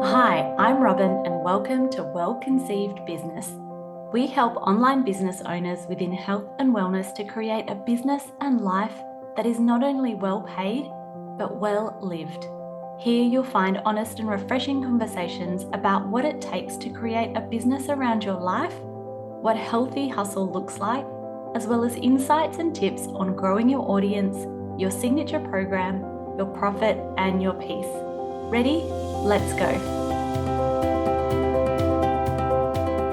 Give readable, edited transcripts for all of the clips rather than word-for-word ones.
Hi, I'm Robyn and welcome to Well Conceived Business. We help online business owners within health and wellness to create a business and life that is not only well paid, but well lived. Here you'll find honest and refreshing conversations about what it takes to create a business around your life, what healthy hustle looks like, as well as insights and tips on growing your audience, your signature program, your profit, and your peace. Ready? Let's go.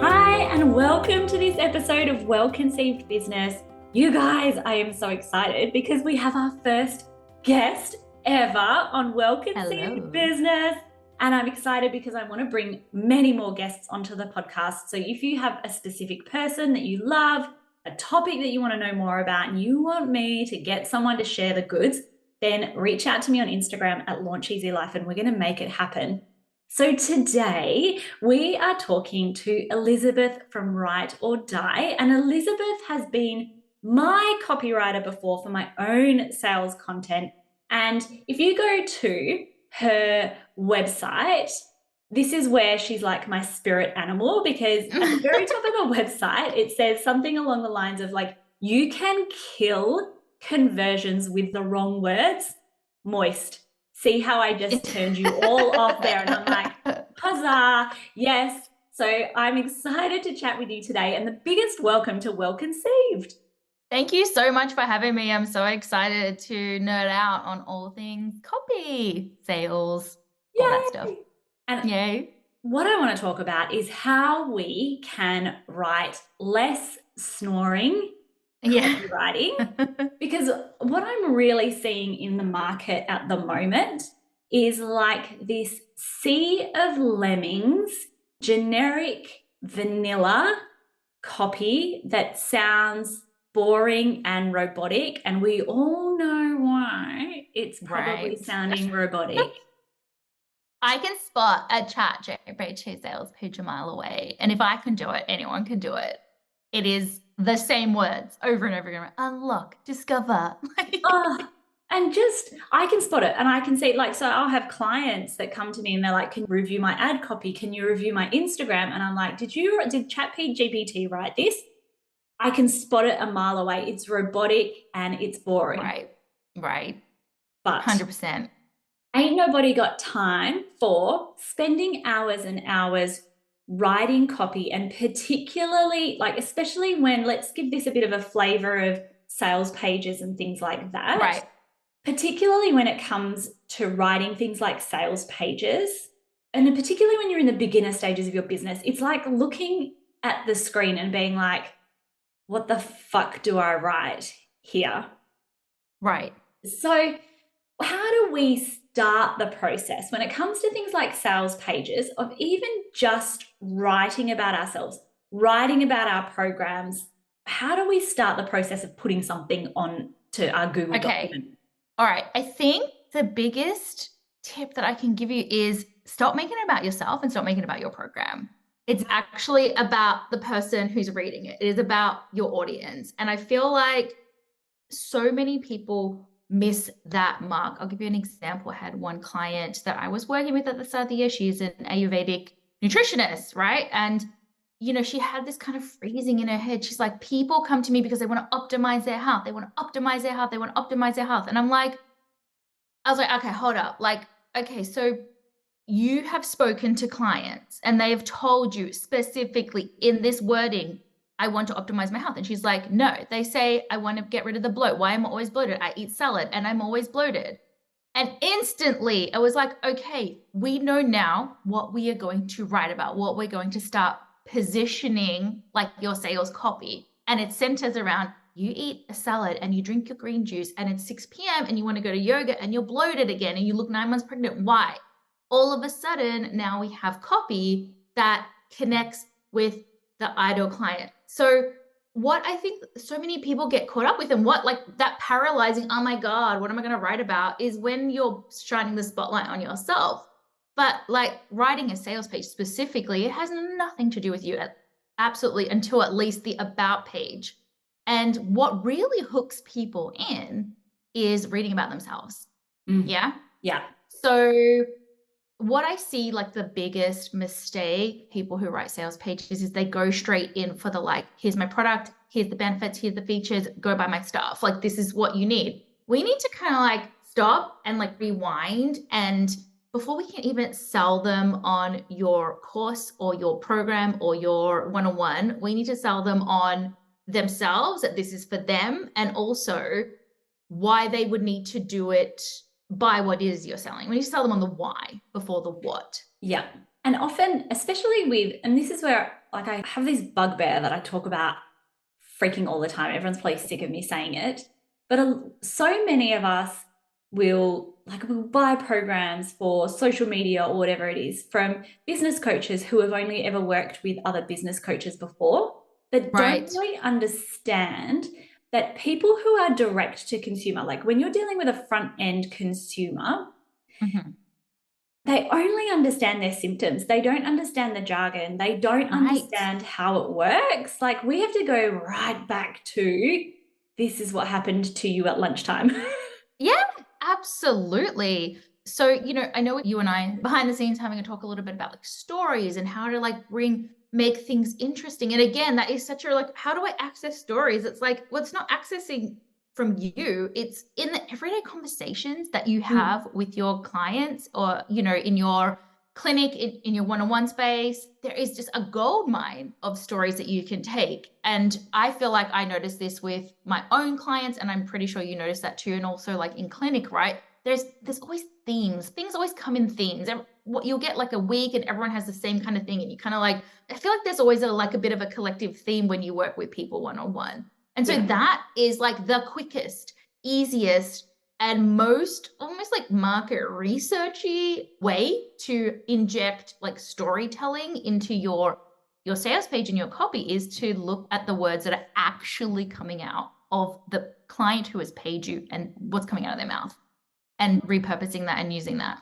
Hi, and welcome to this episode of Well Conceived Business. You guys, I am so excited because we have our first guest ever on Well Conceived Business. And I'm excited because I want to bring many more guests onto the podcast. So if you have a specific person that you love, a topic that you want to know more about, and you want me to get someone to share the goods, then reach out to me on Instagram at Launch Easy Life and we're going to make it happen. So today we are talking to Elizabeth from Write or Die, and Elizabeth has been my copywriter before for my own sales content. And if you go to her website, this is where she's like my spirit animal, because at the very top of her website, it says something along the lines of like, you can kill conversions with the wrong words. Moist. See how I just turned you all off there, and I'm like, huzzah, yes. So I'm excited to chat with you today, and the biggest welcome to Well Conceived. Thank you so much for having me. I'm so excited to nerd out on all things copy, sales, all that stuff. And yay. What I want to talk about is how we can write less snoring copywriting, because what I'm really seeing in the market at the moment is like this sea of lemmings, generic vanilla copy that sounds boring and robotic, and we all know why it's probably sounding robotic. I can spot a ChatGPT sales pitch a mile away, and if I can do it, anyone can do it. It is the same words over and over again. Unlock, discover. And just, I can spot it and I can see, like, so I'll have clients that come to me and they're like, can you review my ad copy? Can you review my Instagram? And I'm like, did ChatGPT write this? I can spot it a mile away. It's robotic and it's boring. Right. But 100%. Ain't nobody got time for spending hours and hours writing copy, and particularly, like, especially when, let's give this a bit of a flavor of sales pages and things like that. Right. Particularly when it comes to writing things like sales pages, and particularly when you're in the beginner stages of your business, it's like looking at the screen and being like, what the fuck do I write here? Right. So how do we start the process when it comes to things like sales pages, of even just writing about ourselves, writing about our programs? How do we start the process of putting something on to our Google document? All right. I think the biggest tip that I can give you is stop making it about yourself and stop making it about your program. It's actually about the person who's reading it. It is about your audience. And I feel like so many people miss that mark. I'll give you an example. I had one client that I was working with at the start of the year. She's an Ayurvedic nutritionist, right? And you know, she had this kind of freezing in her head. She's like, people come to me because they want to optimize their health. They want to optimize their health. They want to optimize their health. And I was like, okay, hold up. Like, okay, so you have spoken to clients and they have told you specifically in this wording, I want to optimize my health. And she's like, no, they say, I want to get rid of the bloat. Why am I always bloated? I eat salad and I'm always bloated. And instantly I was like, okay, we know now what we are going to write about, what we're going to start positioning like your sales copy. And it centers around, you eat a salad and you drink your green juice and it's 6 p.m. and you want to go to yoga and you're bloated again and you look 9 months pregnant. Why? All of a sudden, now we have copy that connects with the ideal client. So what I think so many people get caught up with, and what like that paralyzing, oh my God, what am I going to write about, is when you're shining the spotlight on yourself. But like writing a sales page specifically, it has nothing to do with you absolutely until at least the about page. And what really hooks people in is reading about themselves. Yeah. Yeah. So what I see like the biggest mistake people who write sales pages is they go straight in for the like, here's my product, here's the benefits, here's the features, go buy my stuff. Like, this is what you need. We need to kind of like stop and like rewind, and before we can even sell them on your course or your program or your one-on-one, we need to sell them on themselves, that this is for them, and also why they would need to do it, by what it is you're selling. We need to sell them on the why before the what. Yeah. And often, especially with, and this is where like I have this bugbear that I talk about freaking all the time. Everyone's probably sick of me saying it, but so many of us we'll buy programs for social media or whatever it is from business coaches who have only ever worked with other business coaches before, that don't really understand that people who are direct to consumer, like when you're dealing with a front end consumer, they only understand their symptoms. They don't understand the jargon. They don't understand how it works. Like, we have to go right back to, this is what happened to you at lunchtime. Yeah, absolutely. So, you know, I know you and I behind the scenes having a talk a little bit about like stories and how to like make things interesting. And again, that is such a like, how do I access stories? It's like, well, it's not accessing from you. It's in the everyday conversations that you have with your clients, or, you know, in your clinic, in your one-on-one space. There is just a gold mine of stories that you can take. And I feel like I noticed this with my own clients, and I'm pretty sure you noticed that too. And also like in clinic, right? There's always themes. Things always come in themes. And what you'll get like a week and everyone has the same kind of thing. And you kind of like, I feel like there's always a bit of a collective theme when you work with people one-on-one. And so that is like the quickest, easiest, and most almost like market researchy way to inject like storytelling into your sales page and your copy, is to look at the words that are actually coming out of the client who has paid you and what's coming out of their mouth, and repurposing that and using that.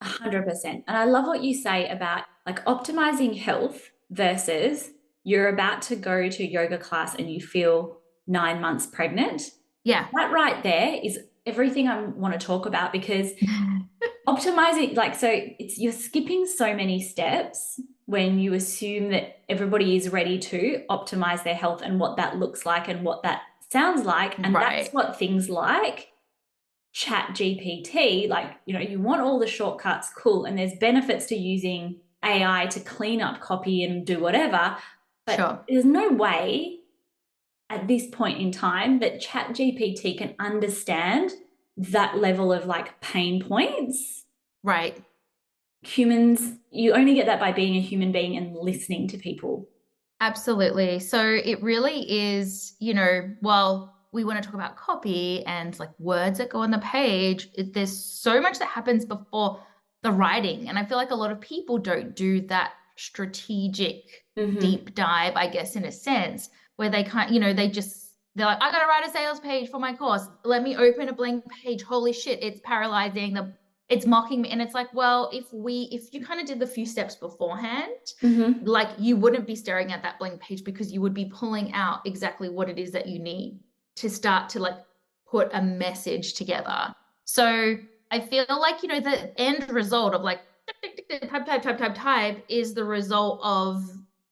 100%. And I love what you say about like optimizing health versus you're about to go to yoga class and you feel 9 months pregnant. Yeah. That right there is everything I want to talk about, because optimizing, like, so you're skipping so many steps when you assume that everybody is ready to optimize their health and what that looks like and what that sounds like. And that's what things like Chat GPT, like, you know, you want all the shortcuts, cool. And there's benefits to using AI to clean up copy and do whatever. But there's no way at this point in time that Chat GPT can understand that level of like pain points. Right. Humans, you only get that by being a human being and listening to people. Absolutely. So it really is, you know, while we want to talk about copy and like words that go on the page, there's so much that happens before the writing. And I feel like a lot of people don't do that strategic deep dive, I guess, in a sense, where they can't, you know, they're like, I got to write a sales page for my course. Let me open a blank page. Holy shit, it's paralyzing. It's mocking me. And it's like, well, if you kind of did the few steps beforehand, like you wouldn't be staring at that blank page, because you would be pulling out exactly what it is that you need to start to like put a message together. So I feel like, you know, the end result of like type is the result of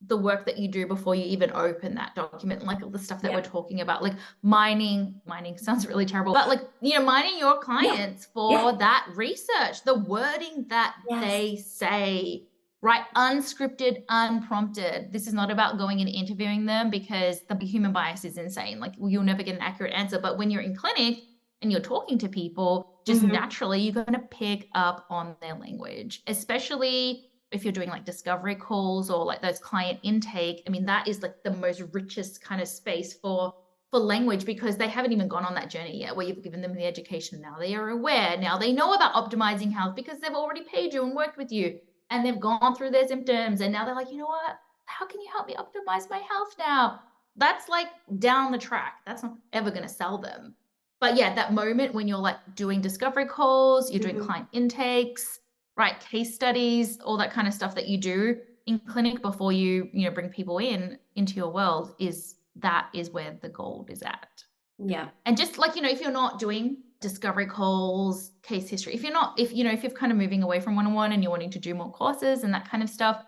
the work that you do before you even open that document, like all the stuff that we're talking about, like mining sounds really terrible, but like, you know, mining your clients for that research, the wording that they say, right? Unscripted, unprompted. This is not about going and interviewing them, because the human bias is insane. Like, you'll never get an accurate answer. But when you're in clinic and you're talking to people, just naturally, you're going to pick up on their language, especially if you're doing like discovery calls or like those client intake. I mean, that is like the most richest kind of space for language, because they haven't even gone on that journey yet where you've given them the education. Now they are aware. Now they know about optimizing health because they've already paid you and worked with you, and they've gone through their symptoms. And now they're like, you know what? How can you help me optimize my health now? That's like down the track. That's not ever going to sell them. But yeah, that moment when you're like doing discovery calls, you're doing client intakes, right? Case studies, all that kind of stuff that you do in clinic before you know, bring people into your world, is where the gold is at. Yeah. And just like, you know, if you're not doing discovery calls, case history. If you're kind of moving away from one-on-one and you're wanting to do more courses and that kind of stuff,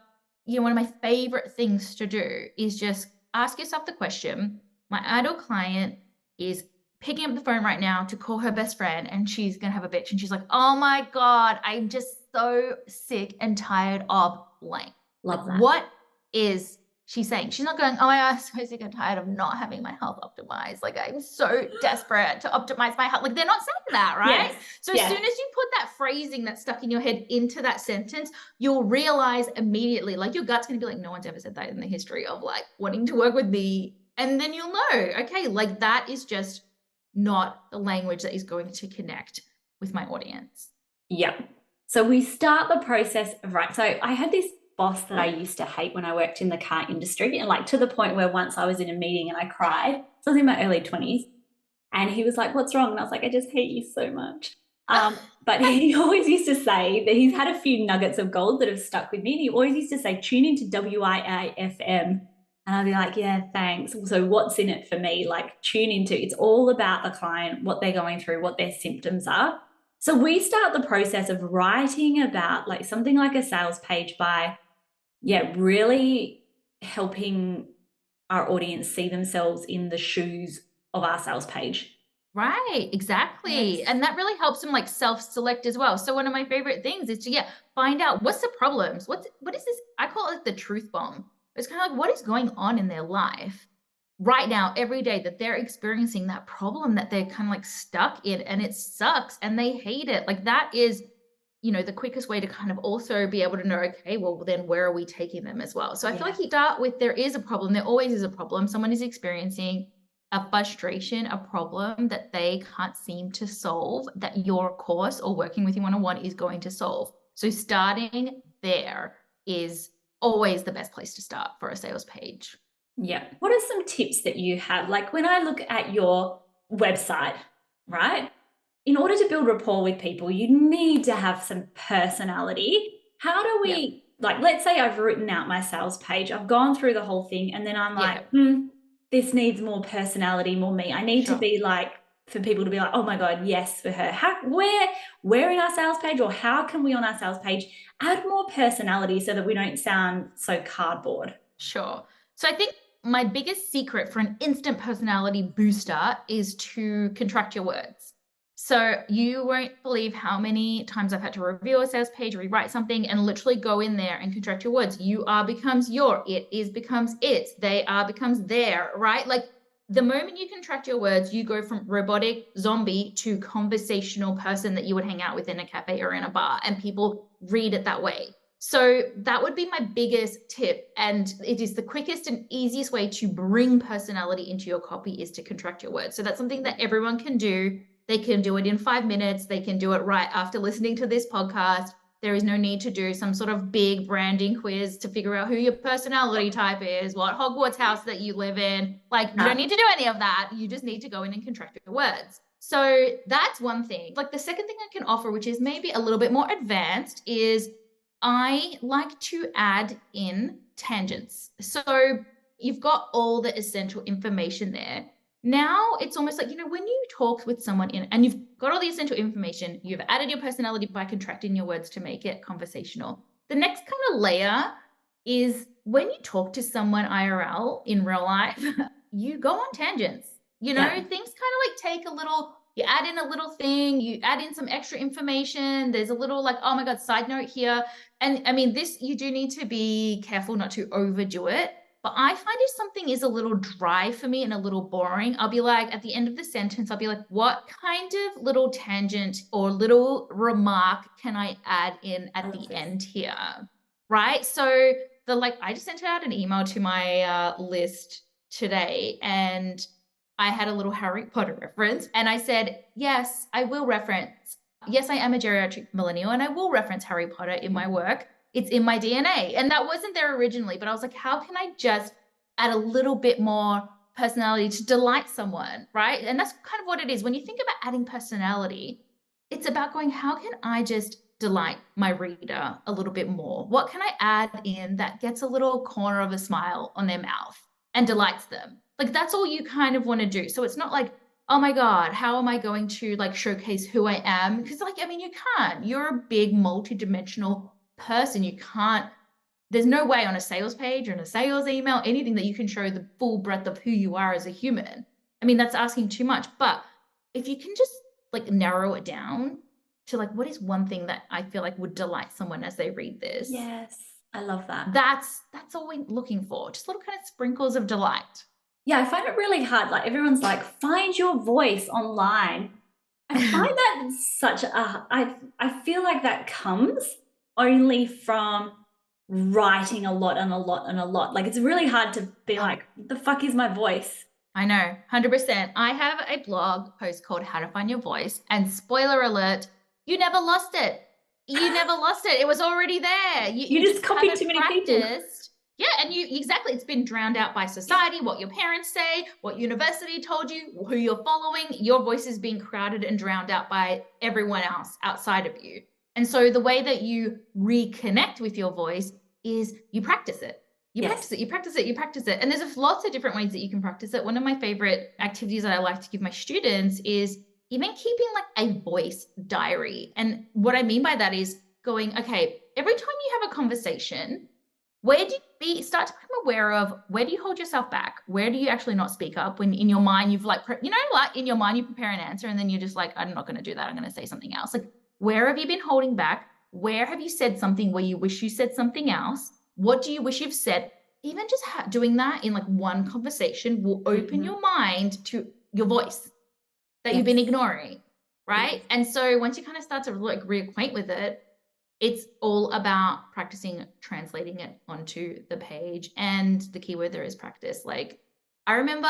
one of my favorite things to do is just ask yourself the question, my ideal client is picking up the phone right now to call her best friend and she's going to have a bitch. And she's like, oh my God, I'm just so sick and tired of blank. Love that. What is she saying? She's not going, oh my God, I'm so sick and tired of not having my health optimized. Like, I'm so desperate to optimize my health. Like, they're not saying that, right? Yes. So as soon as you put that phrasing that's stuck in your head into that sentence, you'll realize immediately, like, your gut's going to be like, no one's ever said that in the history of like wanting to work with me. And then you'll know, okay, like that is just not the language that is going to connect with my audience. Yeah. So we start the process of, right. So I had this boss that I used to hate when I worked in the car industry, and like to the point where once I was in a meeting and I cried. So I was in my early 20s, and he was like, what's wrong? And I was like, I just hate you so much. But he always used to say that he's had a few nuggets of gold that have stuck with me. And he always used to say, tune into WIIFM. And I'd be like, yeah, thanks. So what's in it for me? Like, tune into, it's all about the client, what they're going through, what their symptoms are. So we start the process of writing about like something like a sales page by, really helping our audience see themselves in the shoes of our sales page. Right, exactly. Yes. And that really helps them like self-select as well. So one of my favorite things is to find out what's the problems. What is this? I call it the truth bomb. It's kind of like what is going on in their life right now, every day, that they're experiencing that problem that they're kind of like stuck in, and it sucks and they hate it. Like that is, the quickest way to kind of also be able to know, okay, well then where are we taking them as well? So I feel like you start with, there is a problem. There always is a problem. Someone is experiencing a frustration, a problem that they can't seem to solve, that your course or working with you one-on-one is going to solve. So starting there is always the best place to start for a sales page. Yeah. What are some tips that you have? Like when I look at your website, right? In order to build rapport with people, you need to have some personality. How do we, like, let's say I've written out my sales page, I've gone through the whole thing, and then I'm like, this needs more personality, more me. I need to be like, for people to be like, oh my God, yes, for her. Where in our sales page, or how can we on our sales page add more personality so that we don't sound so cardboard? Sure. So I think my biggest secret for an instant personality booster is to contract your words. So you won't believe how many times I've had to review a sales page, rewrite something, and literally go in there and contract your words. You are becomes your, it is becomes its, they are becomes their, right? Like the moment you contract your words, you go from robotic zombie to conversational person that you would hang out with in a cafe or in a bar, and people read it that way. So that would be my biggest tip. And it is the quickest and easiest way to bring personality into your copy is to contract your words. So that's something that everyone can do. They can do it in 5 minutes. They can do it right after listening to this podcast. There is no need to do some sort of big branding quiz to figure out who your personality type is, what Hogwarts house that you live in. Like, you don't need to do any of that. You just need to go in and contract your words. So that's one thing. Like the second thing I can offer, which is maybe a little bit more advanced, is I like to add in tangents. So you've got all the essential information there. Now it's almost like, when you talk with someone and you've got all the essential information, you've added your personality by contracting your words to make it conversational. The next kind of layer is when you talk to someone IRL in real life, you go on tangents. Things kind of like take a little, you add in a little thing, you add in some extra information. There's a little like, oh my God, side note here. And I mean, this, you do need to be careful not to overdo it. But I find if something is a little dry for me and a little boring, I'll be like, at the end of the sentence, I'll be like, what kind of little tangent or little remark can I add in at the end here? Right? So I just sent out an email to my list today, and I had a little Harry Potter reference, and I said, yes, I will reference. Yes, I am a geriatric millennial, and I will reference Harry Potter in my work. It's in my DNA. And that wasn't there originally, but I was like, how can I just add a little bit more personality to delight someone, right? And that's kind of what it is. When you think about adding personality, it's about going, how can I just delight my reader a little bit more? What can I add in that gets a little corner of a smile on their mouth and delights them? Like that's all you kind of want to do. So it's not like oh my God, how am I going to like showcase who I am? Because like, I mean, you can't. You're a big multi-dimensional person. You can't, there's no way on a sales page or in a sales email, anything that you can show the full breadth of who you are as a human. I mean, that's asking too much. But if you can just like narrow it down to like, what is one thing that I feel like would delight someone as they read this? Yes, I love that. That's all we're looking for. Just little kind of sprinkles of delight. Yeah, I find it really hard. Like everyone's like, find your voice online. I find that such a, I feel like that comes only from writing a lot and a lot and a lot. Like it's really hard to be like, the fuck is my voice? I know, 100%. I have a blog post called How to Find Your Voice, and spoiler alert, you never lost it. You never lost it. It was already there. You just copied too many people. Yeah, and you exactly, it's been drowned out by society, what your parents say, what university told you, who you're following. Your voice is being crowded and drowned out by everyone else outside of you. And so the way that you reconnect with your voice is you practice it. You practice it, you practice it, you practice it. And there's lots of different ways that you can practice it. One of my favorite activities that I like to give my students is even keeping like a voice diary. And what I mean by that is going, okay, every time you have a conversation, where do you start to become aware of where do you hold yourself back? Where do you actually not speak up when in your mind you've like, you know, like in your mind you prepare an answer and then you're just like, I'm not going to do that. I'm going to say something else. Like, where have you been holding back? Where have you said something where you wish you said something else? What do you wish you've said? Even just doing that in like one conversation will open your mind to your voice that you've been ignoring, right? And so once you kind of start to like reacquaint with it, it's all about practicing translating it onto the page. And the keyword there is practice. Like I remember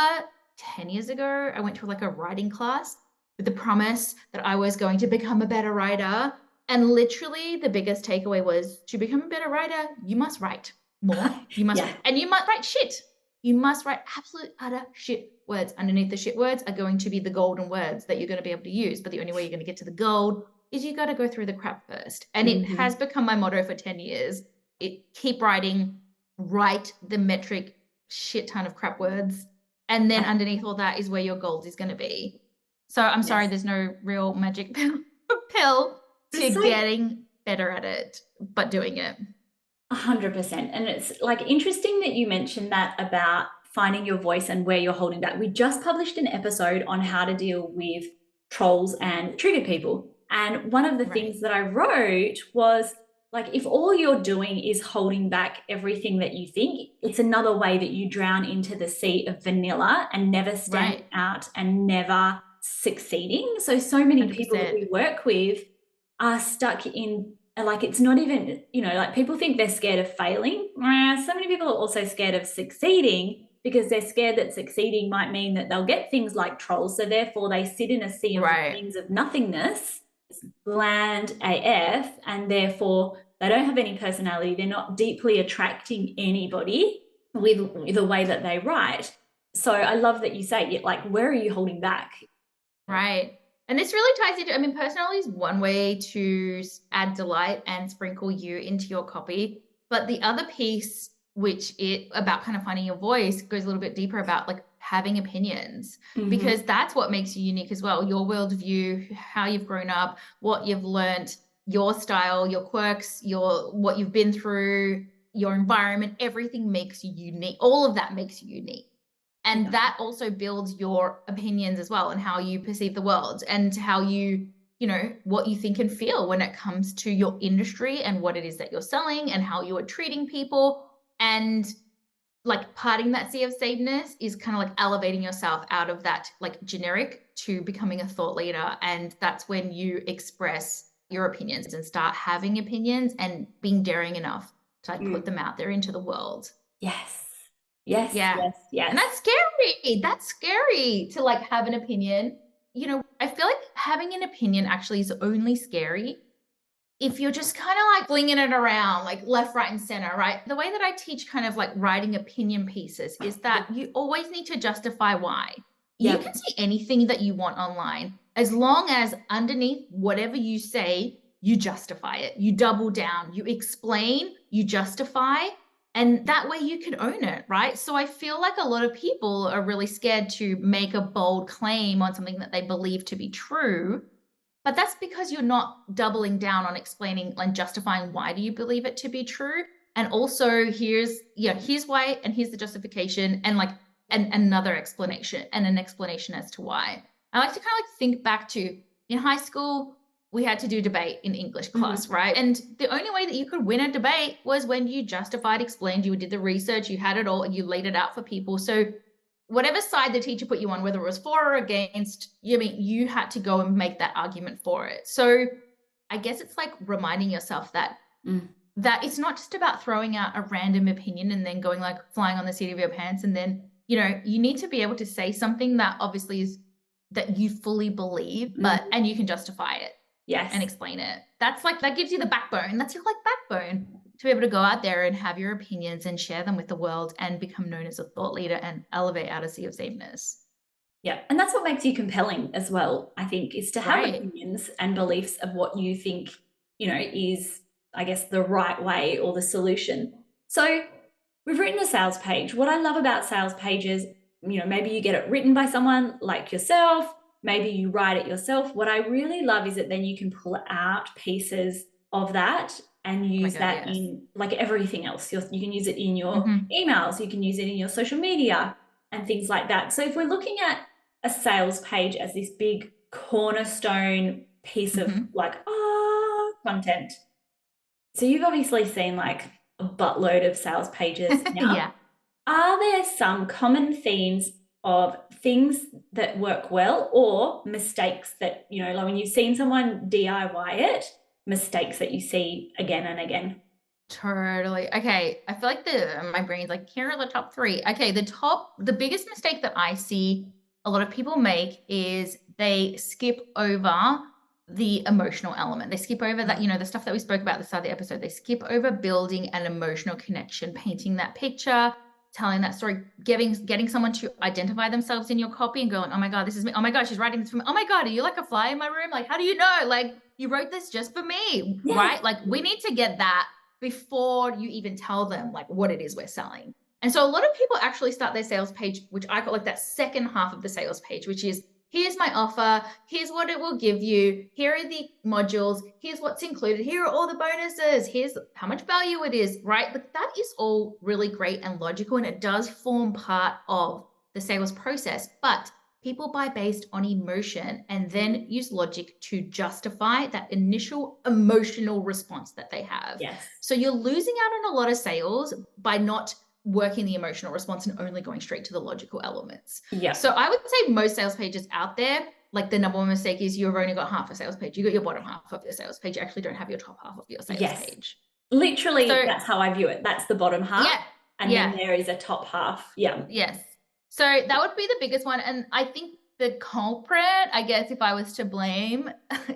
10 years ago, I went to like a writing class with the promise that I was going to become a better writer. And literally the biggest takeaway was to become a better writer, you must write more. You must, and you must write shit. You must write absolute utter shit words. Underneath the shit words are going to be the golden words that you're going to be able to use. But the only way you're going to get to the gold is you got to go through the crap first. And it has become my motto for 10 years. Keep writing, write the metric shit ton of crap words. And then underneath all that is where your gold is going to be. So I'm sorry, there's no real magic pill to getting better at it, but doing it. 100%. And it's like interesting that you mentioned that about finding your voice and where you're holding back. We just published an episode on how to deal with trolls and triggered people. And one of the things that I wrote was like, if all you're doing is holding back everything that you think, it's another way that you drown into the sea of vanilla and never stand out and never succeeding. So many 100%. People that we work with are stuck in, like, it's not even, you know, like people think they're scared of failing. So many people are also scared of succeeding because they're scared that succeeding might mean that they'll get things like trolls. So therefore they sit in a sea of things of nothingness, bland AF, and therefore they don't have any personality. They're not deeply attracting anybody with the way that they write. So I love that you say, like, where are you holding back? Right. And this really ties into, I mean, personality is one way to add delight and sprinkle you into your copy. But the other piece, which about kind of finding your voice, goes a little bit deeper about like having opinions, because that's what makes you unique as well. Your worldview, how you've grown up, what you've learned, your style, your quirks, what you've been through, your environment, everything makes you unique. All of that makes you unique. And that also builds your opinions as well and how you perceive the world and how you know, what you think and feel when it comes to your industry and what it is that you're selling and how you are treating people. And like parting that sea of sameness is kind of like elevating yourself out of that like generic to becoming a thought leader. And that's when you express your opinions and start having opinions and being daring enough to like put them out there into the world. Yes. And that's scary. That's scary to like have an opinion. You know, I feel like having an opinion actually is only scary if you're just kind of like flinging it around like left, right, and center, right? The way that I teach kind of like writing opinion pieces is that you always need to justify why. You can say anything that you want online as long as underneath whatever you say, you justify it, you double down, you explain, you justify, And that way you can own it, right? So I feel like a lot of people are really scared to make a bold claim on something that they believe to be true. But that's because you're not doubling down on explaining and justifying why do you believe it to be true. And also here's why, and here's the justification, and like another explanation, and an explanation as to why. I like to kind of like think back to in high school, we had to do debate in English class, right? And the only way that you could win a debate was when you justified, explained, you did the research, you had it all, and you laid it out for people. So whatever side the teacher put you on, whether it was for or against, you had to go and make that argument for it. So I guess it's like reminding yourself that that it's not just about throwing out a random opinion and then going like flying on the seat of your pants. And then, you need to be able to say something that obviously is that you fully believe, and you can justify it. Yes. And explain it. That's like, that gives you the backbone. That's your like backbone to be able to go out there and have your opinions and share them with the world and become known as a thought leader and elevate out of sea of sameness. Yeah. And that's what makes you compelling as well, I think, is to have opinions and beliefs of what you think, is, I guess, the right way or the solution. So we've written a sales page. What I love about sales pages, maybe you get it written by someone like yourself, maybe you write it yourself. What I really love is that then you can pull out pieces of that and use in like everything else. You can use it in your emails, you can use it in your social media and things like that. So if we're looking at a sales page as this big cornerstone piece of content. So you've obviously seen like a buttload of sales pages now. Yeah. Are there some common themes of things that work well or mistakes that, like when you've seen someone DIY it, mistakes that you see again and again? Totally. Okay. I feel like my brain's like, here are the top 3. Okay. The biggest mistake that I see a lot of people make is they skip over the emotional element. They skip over that, the stuff that we spoke about at the start of the episode. They skip over building an emotional connection, painting that picture, telling that story, getting someone to identify themselves in your copy and going, oh my God, this is me. Oh my God, she's writing this for me. Oh my God, are you like a fly in my room? Like, how do you know? Like, you wrote this just for me, right? Like, we need to get that before you even tell them like what it is we're selling. And so a lot of people actually start their sales page, which I call like that second half of the sales page, which is, here's my offer, here's what it will give you, here are the modules, here's what's included, here are all the bonuses, here's how much value it is, right? But that is all really great and logical, and it does form part of the sales process. But people buy based on emotion and then use logic to justify that initial emotional response that they have. Yes. So you're losing out on a lot of sales by not working the emotional response and only going straight to the logical elements. Yeah. So I would say most sales pages out there, like the number one mistake is you've only got half a sales page. You got your bottom half of your sales page. You actually don't have your top half of your sales page. Literally, that's how I view it. That's the bottom half. Yeah. And then there is a top half. Yeah. Yes. So that would be the biggest one. And I think the culprit, I guess, if I was to blame,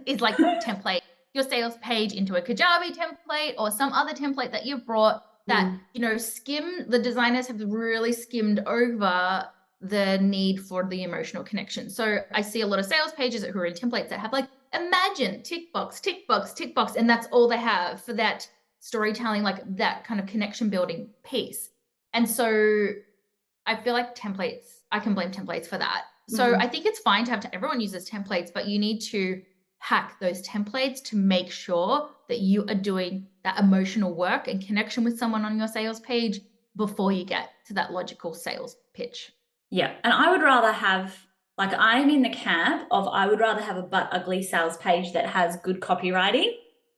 is like template your sales page into a Kajabi template or some other template that you've brought that, the designers have really skimmed over the need for the emotional connection. So I see a lot of sales pages who are in templates that have like, imagine, tick box, tick box, tick box. And that's all they have for that storytelling, like that kind of connection building piece. And so I feel like I can blame templates for that. So I think it's fine to everyone uses templates, but you need to hack those templates to make sure that you are doing that emotional work and connection with someone on your sales page before you get to that logical sales pitch. Yeah. And I would rather have, like, I'm in the camp of I would rather have a butt ugly sales page that has good copywriting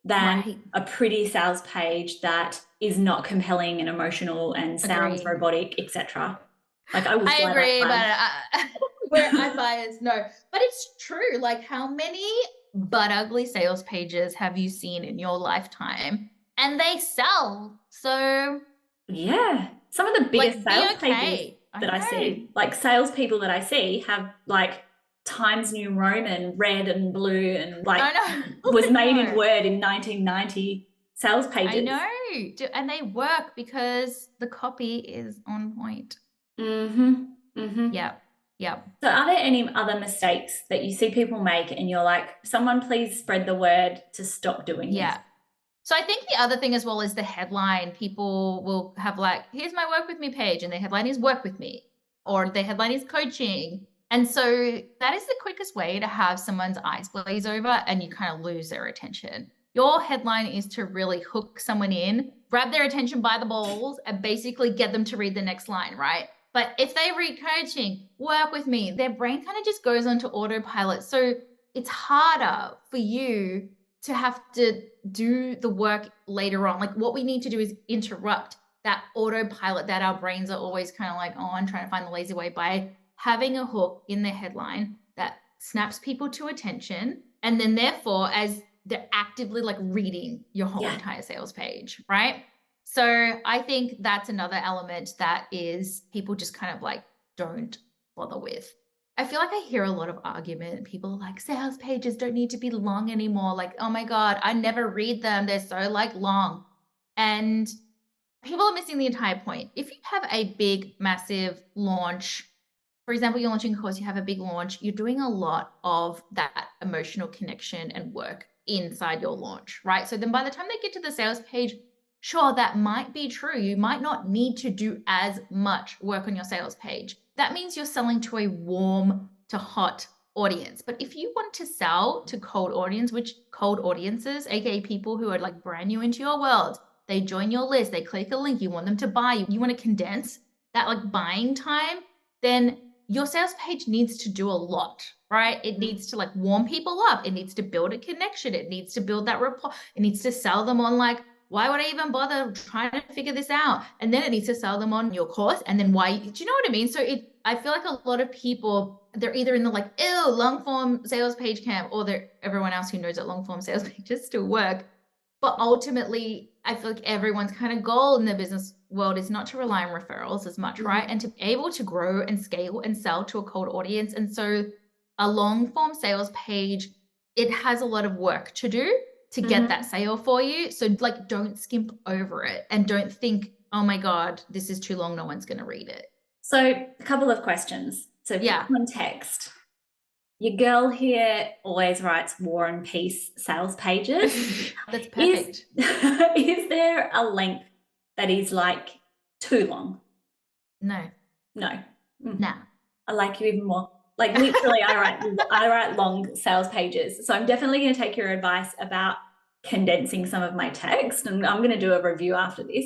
than a pretty sales page that is not compelling and emotional and sounds robotic, etc. Like I agree, but where I bias, no. But it's true. Like, how many butt ugly sales pages have you seen in your lifetime? And they sell. So yeah, some of the biggest sales pages that I see, like salespeople that I see, have like Times New Roman, red and blue, and like was made in Word in 1990 sales pages. I know, and they work because the copy is on point. Yeah. So are there any other mistakes that you see people make and you're like, someone please spread the word to stop doing this? So I think the other thing as well is the headline. People will have like, here's my work with me page, and the headline is work with me, or the headline is coaching. And so that is the quickest way to have someone's eyes glaze over and you kind of lose their attention. Your headline is to really hook someone in, grab their attention by the balls, and basically get them to read the next line, right? But if they read coaching, work with me, their brain kind of just goes onto autopilot. So it's harder for you to have to do the work later on. Like what we need to do is interrupt that autopilot that our brains are always kind of like, oh, I'm trying to find the lazy way, by having a hook in the headline that snaps people to attention. And then therefore, as they're actively like reading your whole entire sales page, right? So I think that's another element that is people just kind of like don't bother with. I feel like I hear a lot of argument. People are like, sales pages don't need to be long anymore. Like, oh my God, I never read them. They're so like long. And people are missing the entire point. If you have a big, massive launch, for example, you're launching a course, you have a big launch, you're doing a lot of that emotional connection and work inside your launch, right? So then by the time they get to the sales page, sure, that might be true. You might not need to do as much work on your sales page. That means you're selling to a warm to hot audience. But if you want to sell to cold audience, which cold audiences, aka people who are like brand new into your world, they join your list, they click a link, you want them to buy, you want to condense that like buying time, then your sales page needs to do a lot, right? It needs to like warm people up. It needs to build a connection. It needs to build that rapport. It needs to sell them on like, why would I even bother trying to figure this out? And then it needs to sell them on your course. And then why, do you know what I mean? So I feel like a lot of people, they're either in the like, ew, long form sales page camp, or they're everyone else who knows that long form sales pages still work. But ultimately, I feel like everyone's kind of goal in the business world is not to rely on referrals as much, right? And to be able to grow and scale and sell to a cold audience. And so a long form sales page, it has a lot of work to do to get that sale for you. So like, don't skimp over it and don't think, oh my God, this is too long, no one's going to read it. So a couple of questions. So for context, your girl here always writes War and Peace sales pages. That's perfect. Is there a length that is like too long? No. No. Nah. I like you even more. Like literally I write long sales pages. So I'm definitely going to take your advice about condensing some of my text, and I'm going to do a review after this.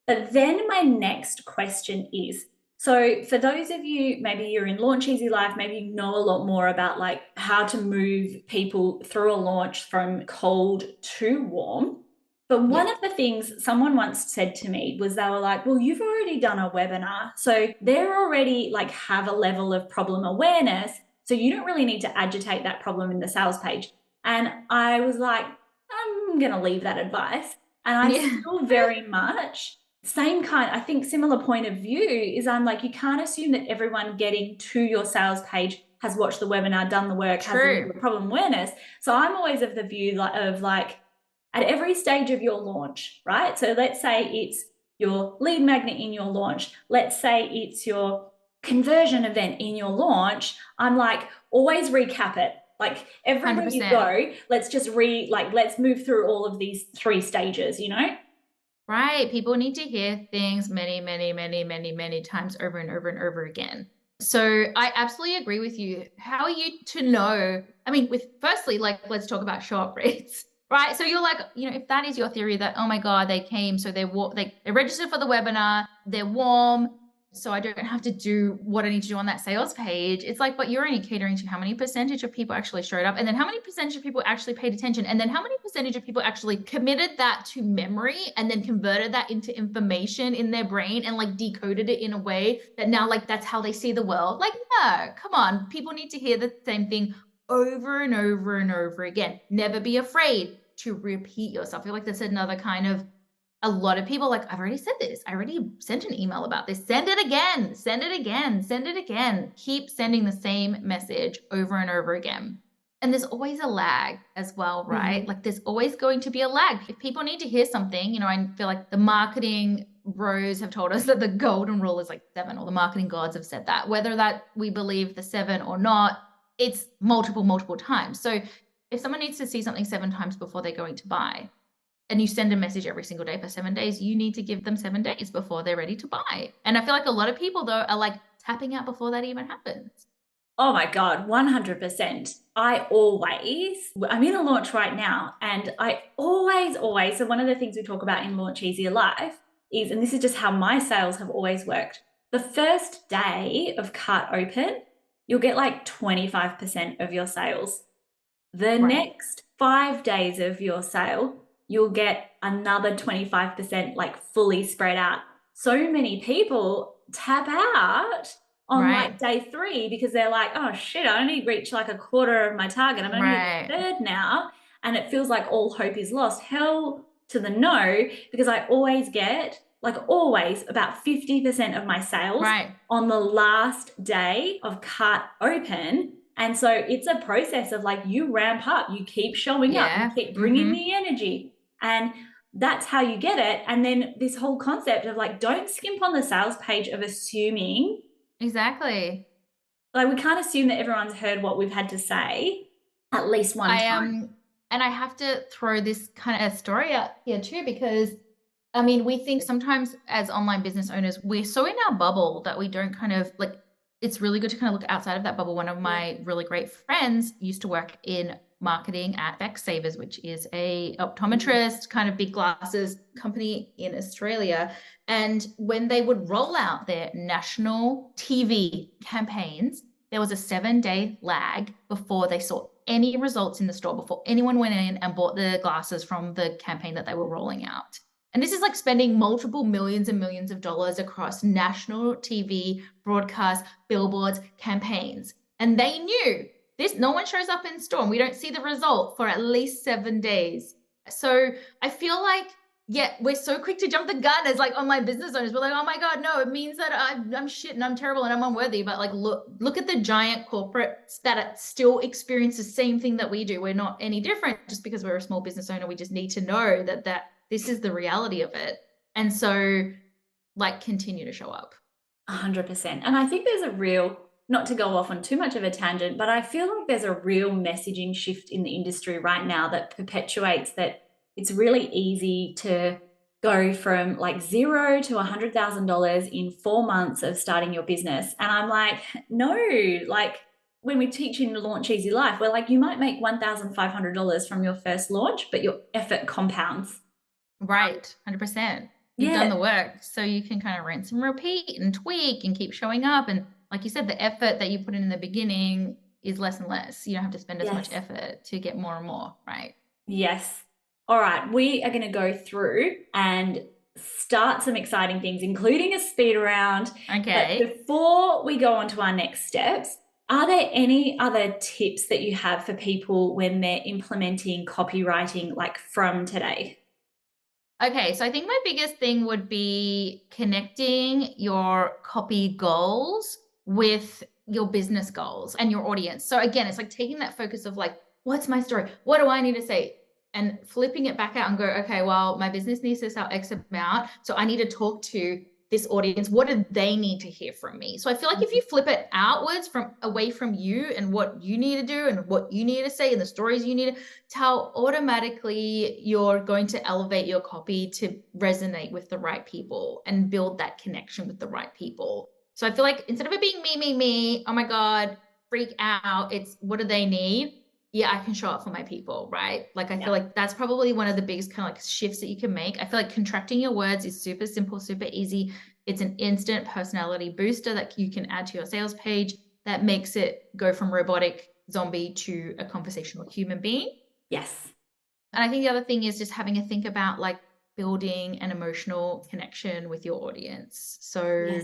But then my next question is, so for those of you, maybe you're in Launch Easy Life, maybe you know a lot more about like how to move people through a launch from cold to warm. But one of the things someone once said to me was they were like, well, you've already done a webinar. So they're already like have a level of problem awareness. So you don't really need to agitate that problem in the sales page. And I was like, I'm going to leave that advice. And I still very much same kind, I think similar point of view is I'm like, you can't assume that everyone getting to your sales page has watched the webinar, done the work, has the problem awareness. So I'm always of the view of like, at every stage of your launch, right? So let's say it's your lead magnet in your launch. Let's say it's your conversion event in your launch. I'm like, always recap it. Like everywhere 100%. You go, let's just let's move through all of these 3 stages, you know? Right. People need to hear things many, many, many, many, many times over and over and over again. So I absolutely agree with you. How are you to know? I mean, firstly, like, let's talk about show-up rates. Right. So you're like, if that is your theory that, oh my God, they came, so they registered for the webinar, they're warm, so I don't have to do what I need to do on that sales page. It's like, but you're only catering to how many percentage of people actually showed up, and then how many percentage of people actually paid attention, and then how many percentage of people actually committed that to memory and then converted that into information in their brain and like decoded it in a way that now like that's how they see the world. Like, no, come on. People need to hear the same thing over and over and over again. Never be afraid to repeat yourself. I feel like that's another kind of, a lot of people like, I've already said this. I already sent an email about this. Send it again, send it again, send it again. Keep sending the same message over and over again. And there's always a lag as well, right? Like there's always going to be a lag. If people need to hear something, I feel like the marketing bros have told us that the golden rule is like 7, or the marketing gods have said that. Whether that we believe the 7 or not, it's multiple times. So if someone needs to see something 7 times before they're going to buy, and you send a message every single day for 7 days, you need to give them 7 days before they're ready to buy. And I feel like a lot of people though are like tapping out before that even happens. Oh my God, 100%. I'm in a launch right now, and I always, so one of the things we talk about in Launch Easier Life is, and this is just how my sales have always worked, the first day of cart open, you'll get like 25% of your sales. The next 5 days of your sale, you'll get another 25%, like fully spread out. So many people tap out on like day 3 because they're like, oh shit, I only reached like a quarter of my target. I'm only a third now. And it feels like all hope is lost. Hell to the no, because I always get, like always, about 50% of my sales on the last day of cart open. And so it's a process of like, you ramp up, you keep showing up, you keep bringing the energy, and that's how you get it. And then this whole concept of like, don't skimp on the sales page of assuming. Exactly. Like, we can't assume that everyone's heard what we've had to say at least one time. And I have to throw this kind of story out here too, because I mean, we think sometimes as online business owners, we're so in our bubble that we don't kind of like, it's really good to kind of look outside of that bubble. One of my really great friends used to work in marketing at Specsavers, which is a optometrist kind of big glasses company in Australia. And when they would roll out their national TV campaigns, there was a 7-day lag before they saw any results in the store, before anyone went in and bought the glasses from the campaign that they were rolling out. And this is like spending multiple millions and millions of dollars across national TV, broadcast, billboards, campaigns. And they knew this, no one shows up in store and we don't see the result for at least 7 days. So I feel like, yeah, we're so quick to jump the gun as like online business owners. We're like, oh my God, no, it means that I'm shit and I'm terrible and I'm unworthy. But like, look at the giant corporates that still experience the same thing that we do. We're not any different just because we're a small business owner. We just need to know that this is the reality of it. And so like continue to show up. 100%. And I think there's a real, not to go off on too much of a tangent, but I feel like there's a real messaging shift in the industry right now that perpetuates that it's really easy to go from like $0 to $100,000 in 4 months of starting your business. And I'm like, no, like when we teach in Launch Easy Life, we're like, you might make $1,500 from your first launch, but your effort compounds. Right, 100%. You've done the work, so you can kind of rinse and repeat and tweak and keep showing up. And like you said, the effort that you put in the beginning is less and less. You don't have to spend as much effort to get more and more, right? Yes. All right, we are going to go through and start some exciting things, including a speed round. Okay. But before we go on to our next steps, are there any other tips that you have for people when they're implementing copywriting, like from today? Okay, so I think my biggest thing would be connecting your copy goals with your business goals and your audience. So again, it's like taking that focus of like, what's my story? What do I need to say? And flipping it back out and go, okay, well, my business needs to sell X amount. So I need to talk to this audience. What do they need to hear from me? So I feel like if you flip it outwards from away from you and what you need to do and what you need to say and the stories you need to tell, automatically you're going to elevate your copy to resonate with the right people and build that connection with the right people. So I feel like instead of it being me, oh my God, freak out, it's what do they need? Yeah, I can show up for my people, right? Like, I feel like that's probably one of the biggest kind of like shifts that you can make. I feel like contracting your words is super simple, super easy. It's an instant personality booster that you can add to your sales page that makes it go from robotic zombie to a conversational human being. Yes. And I think the other thing is just having a think about like building an emotional connection with your audience. So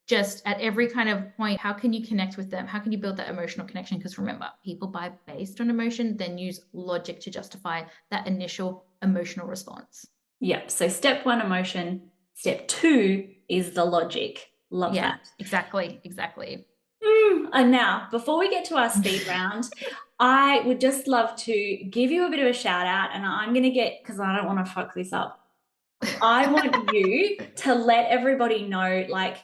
just at every kind of point, how can you connect with them? How can you build that emotional connection? Because remember, people buy based on emotion, then use logic to justify that initial emotional response. Yep. So step 1, emotion. Step 2 is the logic. Love that. Exactly. And now, before we get to our speed round, I would just love to give you a bit of a shout out, and I'm going to get, because I don't want to fuck this up. I want you to let everybody know, like,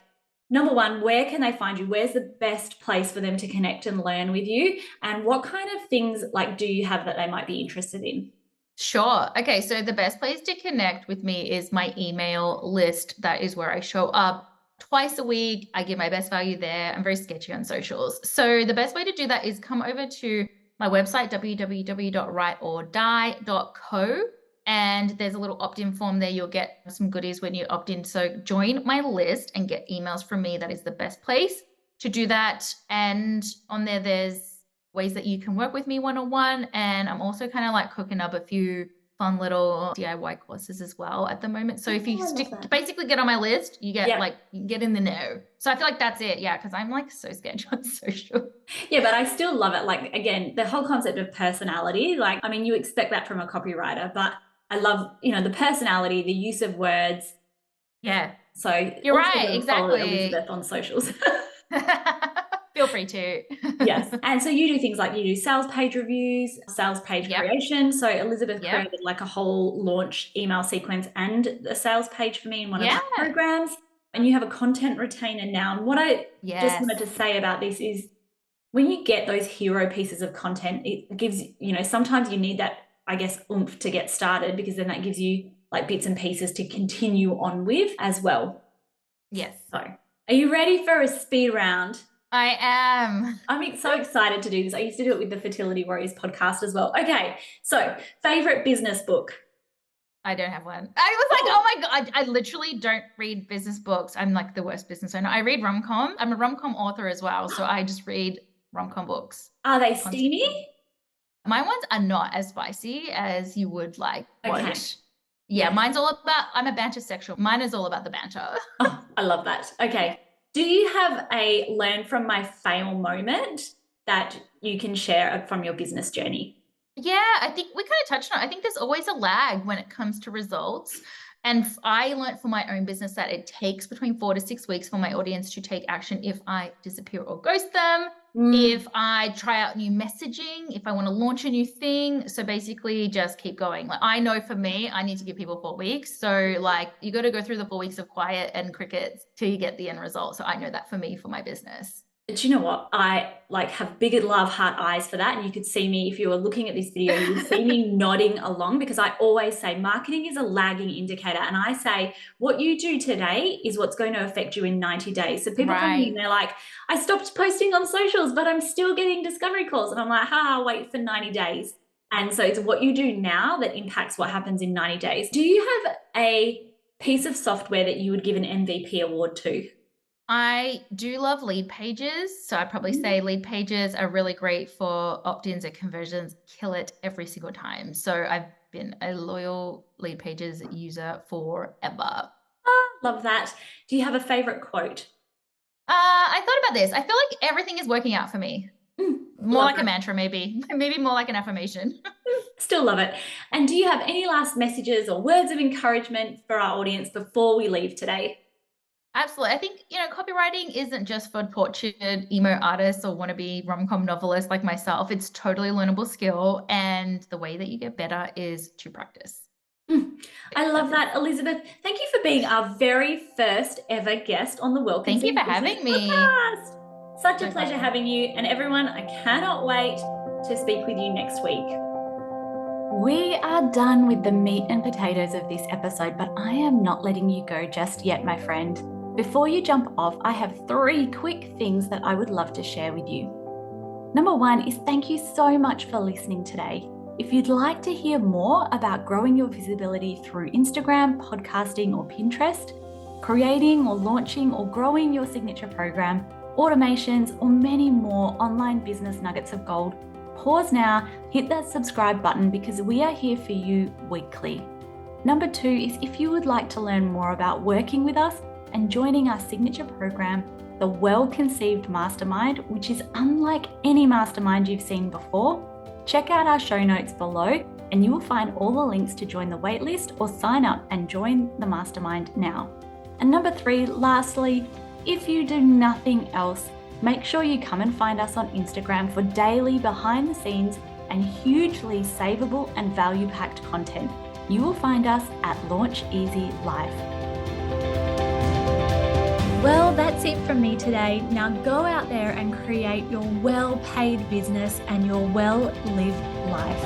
number 1, where can they find you? Where's the best place for them to connect and learn with you? And what kind of things like do you have that they might be interested in? Sure. Okay. So the best place to connect with me is my email list. That is where I show up twice a week. I give my best value there. I'm very sketchy on socials. So the best way to do that is come over to my website, www.writeordie.co. And there's a little opt-in form there. You'll get some goodies when you opt in. So join my list and get emails from me. That is the best place to do that. And on there, there's ways that you can work with me one-on-one. And I'm also kind of like cooking up a few fun little DIY courses as well at the moment. So if you basically get on my list, you get you get in the know. So I feel like that's it. Yeah. Cause I'm like so sketchy on social. Yeah, but I still love it. Like, again, the whole concept of personality, like, I mean, you expect that from a copywriter, but I love, the personality, the use of words. Yeah. So you're right. Exactly. Follow Elizabeth on socials. Feel free to. Yes. And so you do things like you do sales page reviews, sales page creation. So Elizabeth created like a whole launch email sequence and a sales page for me in one of my programs. And you have a content retainer now. And what I just wanted to say about this is when you get those hero pieces of content, it gives, sometimes you need that, I guess, oomph to get started, because then that gives you like bits and pieces to continue on with as well. Yes. So are you ready for a speed round? I am. I'm so excited to do this. I used to do it with the Fertility Warriors podcast as well. Okay, so favorite business book? I don't have one. I was like, oh my God, I literally don't read business books. I'm like the worst business owner. I read rom-com. I'm a rom-com author as well. So I just read rom-com books. Are they steamy? My ones are not as spicy as you would like want. Yeah, mine's all about, I'm a banter sexual. Mine is all about the banter. Oh, I love that. Okay. Do you have a learn from my fail moment that you can share from your business journey? Yeah, I think we kind of touched on it. I think there's always a lag when it comes to results. And I learned for my own business that it takes between 4 to 6 weeks for my audience to take action if I disappear or ghost them, if I try out new messaging, if I want to launch a new thing. So basically just keep going. Like, I know for me, I need to give people 4 weeks. So like you got to go through the 4 weeks of quiet and crickets till you get the end result. So I know that for me, for my business. But you know what? I have big love heart eyes for that. And you could see me, if you were looking at this video, you would see me nodding along, because I always say marketing is a lagging indicator. And I say what you do today is what's going to affect you in 90 days. So people come in and they're like, I stopped posting on socials, but I'm still getting discovery calls. And I'm like, wait for 90 days. And so it's what you do now that impacts what happens in 90 days. Do you have a piece of software that you would give an MVP award to? I do love lead pages. So I'd probably say lead pages are really great for opt-ins and conversions, kill it every single time. So I've been a loyal lead pages user forever. Love that. Do you have a favorite quote? I thought about this. I feel like everything is working out for me. More like a mantra, maybe more like an affirmation. Still love it. And do you have any last messages or words of encouragement for our audience before we leave today? Absolutely. I think, copywriting isn't just for tortured emo artists or wannabe rom-com novelists like myself. It's totally a learnable skill. And the way that you get better is to practice. I love that, Elizabeth. Thank you for being our very first ever guest on the Welcome. Thank you for having me. Podcast. Such a pleasure having you. And everyone, I cannot wait to speak with you next week. We are done with the meat and potatoes of this episode, but I am not letting you go just yet, my friend. Before you jump off, I have 3 quick things that I would love to share with you. Number 1 is thank you so much for listening today. If you'd like to hear more about growing your visibility through Instagram, podcasting, or Pinterest, creating or launching or growing your signature program, automations, or many more online business nuggets of gold, pause now, hit that subscribe button, because we are here for you weekly. Number 2 is if you would like to learn more about working with us and joining our signature program, the Well-Conceived Mastermind, which is unlike any mastermind you've seen before, check out our show notes below and you will find all the links to join the waitlist or sign up and join the mastermind now. And number 3, lastly, if you do nothing else, make sure you come and find us on Instagram for daily behind the scenes and hugely savable and value-packed content. You will find us at Launch Easy Life. Well, that's it from me today. Now go out there and create your well-paid business and your well-lived life.